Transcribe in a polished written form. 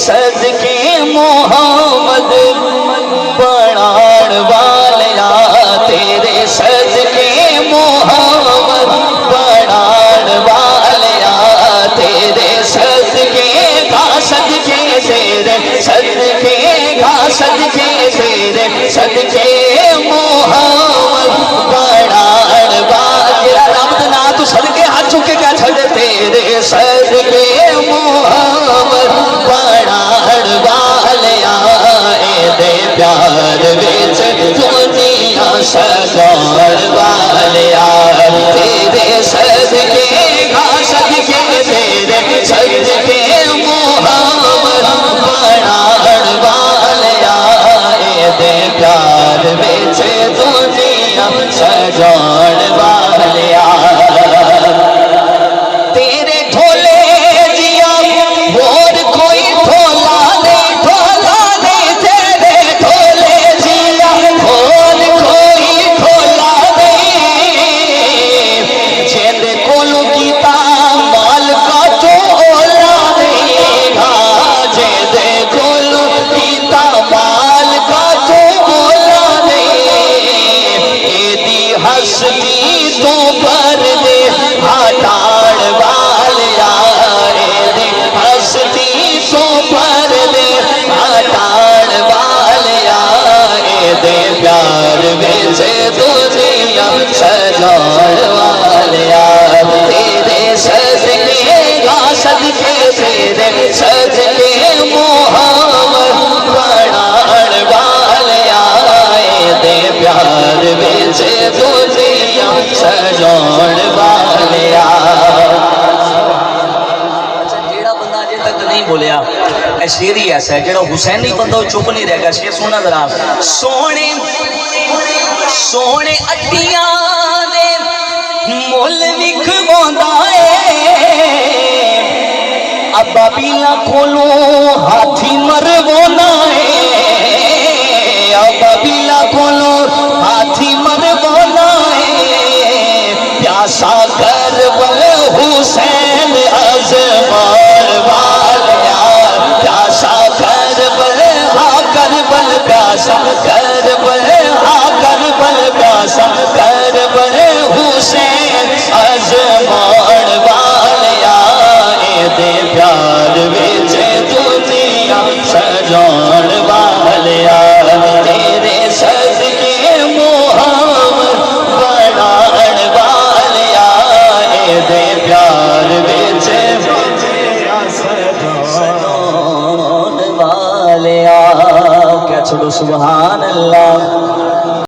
صدقے محمد بنان والیا تیرے صدقے محمد بنان والیا تیرے صدقے گا صدقے تیرے صدقے گا صدقے تیرے صدقے محمد بنان والیا رب نا تو صدقے ہاتھ چکے کیا چھڑے تیرے صدقے محمد بنان والیا دے پیار وچ دنیا سجاؤن والیا تیرے صدقے گا صدقے تیرے صدقے محمد بنان والیا دے پیار وچ دنیا سجاؤن والیا تیرے ڈھولے جیا اور کوئی ڈھولا نہیں تیرے ڈھولے جیا اور کوئی ڈھولا نہیں جیند کولو کیتا مال کا چولا نہیں گا جیند کولو کیتا مال کا چولا نہیں ایدی ہستی تو پر دے ہٹاڑ والیا ایدی ہستی تو پر دے ہٹاڑ والیا ایدے پیار وچ دنیا سجاؤن والیا تیرے صدقے گا صدقے تیرے صدقے محمد بنان والیا ایدے پیار وچ دنیا سجاؤن والیا جیڑا بندہ اجے تک نہیں بولیا اے شیر ہی ایسا ہے جیڑا حسینی بندہ چپ نہیں رہے گا شیر سونا ذرا سونے سونے اٹیاں دے مول وکھواوندا اے ابا بیلا کولو ہاتھی مروانا اے ابا بیلا کولو ہاتھی مروانا اے پیاسا کربل حسین ازمان والیا پیاسا کربل ہاں کربل پیاسا کربل ہاں کربل پیاسا کربل حسین ازمان والیا دے پیار وچ دنیا سجاؤن والیا تیرے صدقے محمد بنان والیا دے پیار وچ دنیا سجاؤن والیا کیا چھوڑو سبحان اللہ